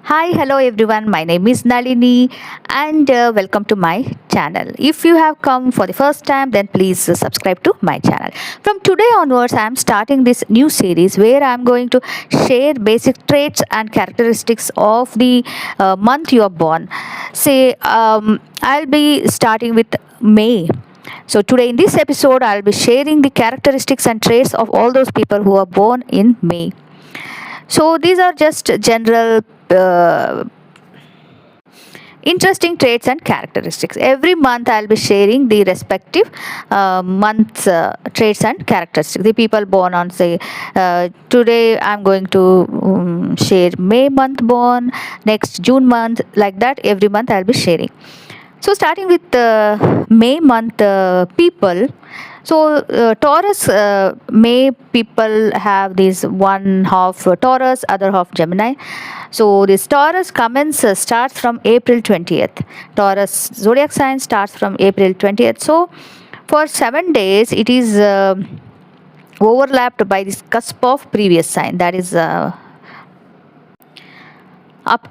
Hi, hello everyone. My name is Nalini and welcome to my channel. If you have come for the first time, then please subscribe to my channel. From today onwards, I am starting this new series where I am going to share basic traits and characteristics of the month you are born. I'll be starting with May. So, today in this episode, I'll be sharing the characteristics and traits of all those people who are born in May. So these are just general interesting traits and characteristics. Every month I'll be sharing the respective month's traits and characteristics. The people born on say today I'm going to share May month born, next June month, like that every month I'll be sharing. So starting with May month people. So Taurus May people have this one half Taurus, other half Gemini. So this Taurus starts from April 20th. Taurus zodiac sign starts from April 20th. So for 7 days it is overlapped by this cusp of previous sign, that is up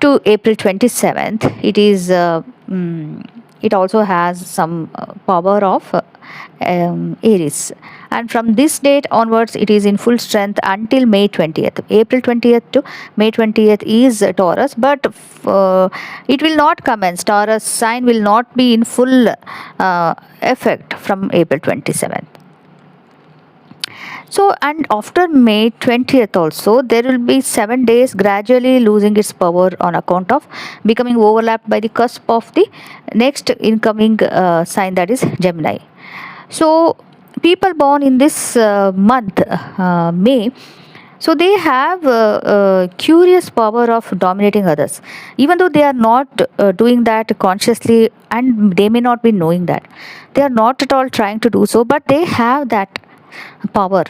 to April 27th. It also has some power of Aries, and from this date onwards it is in full strength until May 20th. April 20th to May 20th is Taurus, but it will not commence. Taurus sign will not be in full effect from April 27th. So, and after May 20th also, there will be 7 days gradually losing its power on account of becoming overlapped by the cusp of the next incoming sign, that is Gemini. So, people born in this month, May, so they have curious power of dominating others, even though they are not doing that consciously, and they may not be knowing that. They are not at all trying to do so, but they have that power,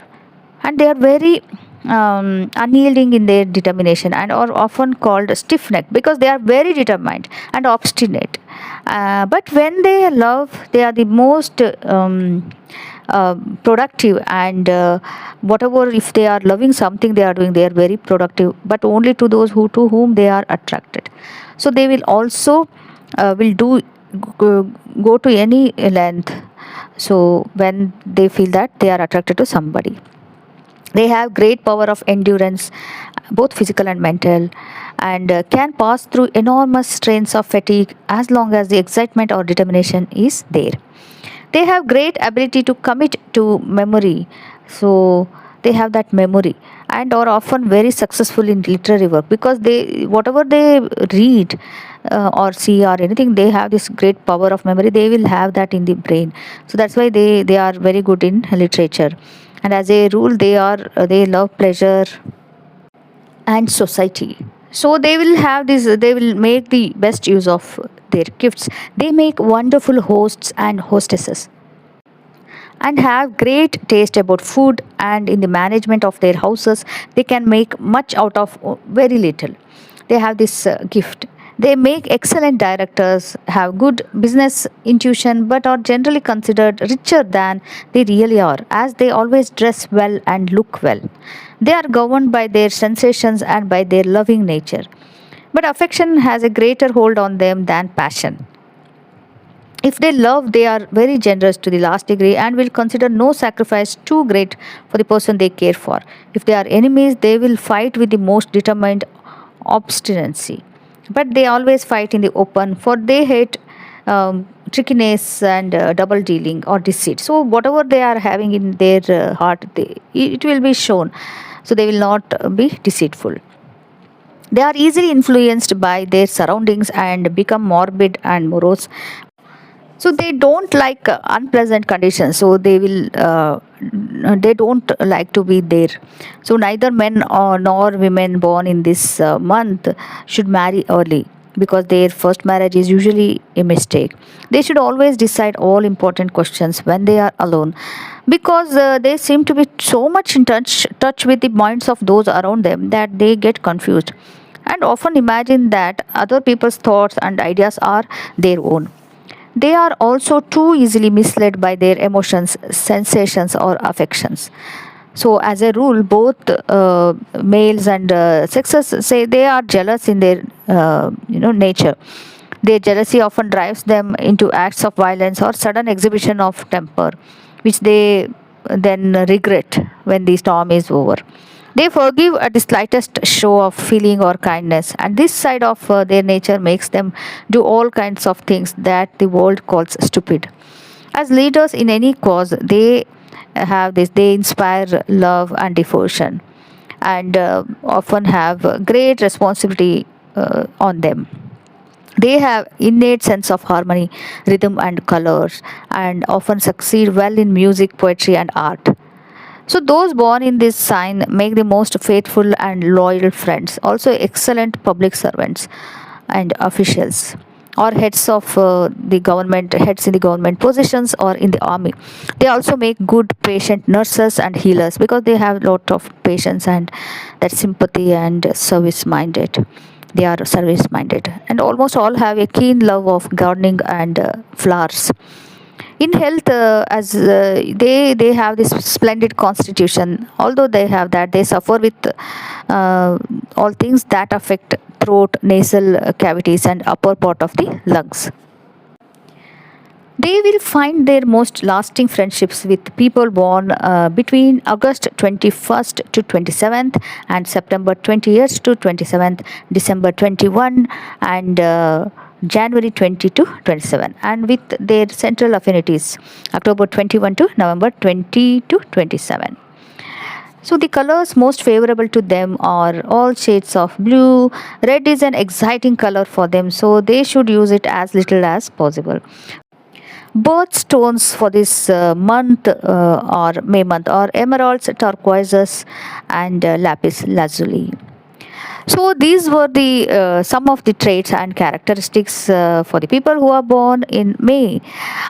and they are very unyielding in their determination and are often called stiff necked because they are very determined and obstinate. But when they love, they are the most productive, and whatever, if they are loving something they are doing, they are very productive, but only to those to whom they are attracted. So they will also will do go to any length, so when they feel that they are attracted to somebody. They have great power of endurance, both physical and mental, and can pass through enormous strains of fatigue as long as the excitement or determination is there. They have great ability to commit to memory. So they have that memory, and are often very successful in literary work because they, whatever they read or see or anything, they have this great power of memory. They will have that in the brain. So that's why they are very good in literature. And as a rule, they love pleasure and society. So they will have this, they will make the best use of their gifts. They make wonderful hosts and hostesses, and have great taste about food, and in the management of their houses they can make much out of very little. They have this gift. They make excellent directors, have good business intuition, but are generally considered richer than they really are, as they always dress well and look well. They are governed by their sensations and by their loving nature, but affection has a greater hold on them than passion. If they love, they are very generous to the last degree and will consider no sacrifice too great for the person they care for. If they are enemies, they will fight with the most determined obstinacy. But they always fight in the open, for they hate trickiness and double dealing or deceit. So, whatever they are having in their heart, it will be shown. So, they will not be deceitful. They are easily influenced by their surroundings and become morbid and morose. So they don't like unpleasant conditions, so they don't like to be there. So neither men or nor women born in this month should marry early, because their first marriage is usually a mistake. They should always decide all important questions when they are alone, because they seem to be so much in touch with the minds of those around them that they get confused and often imagine that other people's thoughts and ideas are their own. They are also too easily misled by their emotions, sensations, or affections. So, as a rule, both males and sexes say they are jealous in their nature. Their jealousy often drives them into acts of violence or sudden exhibition of temper, which they then regret when the storm is over. They forgive at the slightest show of feeling or kindness, and this side of their nature makes them do all kinds of things that the world calls stupid. As leaders in any cause, they have this, they inspire love and devotion, and often have great responsibility on them. They have innate sense of harmony, rhythm and colors, and often succeed well in music, poetry and art. So those born in this sign make the most faithful and loyal friends, also excellent public servants and officials, or heads of the government, heads in the government positions or in the army. They also make good patient nurses and healers because they have lot of patience and that sympathy and service minded. They are service minded, and almost all have a keen love of gardening and flowers. In health, as they have this splendid constitution, although they have that, they suffer with all things that affect throat, nasal cavities and upper part of the lungs. They will find their most lasting friendships with people born between August 21st to 27th and September 20th to 27th, December 21 and January 20 to 27, and with their central affinities October 21 to November 20 to 27. So the colors most favorable to them are all shades of blue. Red is an exciting color for them, so they should use it as little as possible. Birthstones for this month or May month are emeralds, turquoises, and lapis lazuli. So these were the some of the traits and characteristics for the people who are born in May.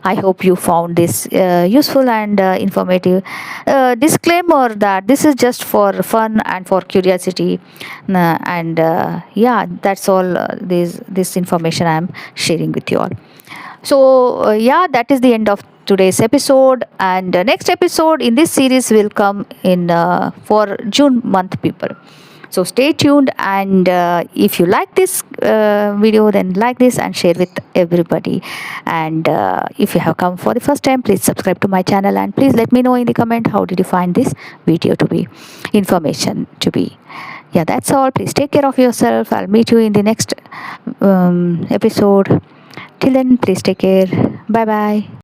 I hope you found this useful and informative. Disclaimer that this is just for fun and for curiosity, and yeah, that's all. This information I am sharing with you all. So yeah, that is the end of today's episode, and next episode in this series will come in for June month people. So stay tuned, and if you like this video, then like this and share with everybody. And if you have come for the first time, please subscribe to my channel, and please let me know in the comment how did you find this video to be, information to be. Yeah, that's all. Please take care of yourself. I'll meet you in the next episode. Till then, please take care. Bye bye.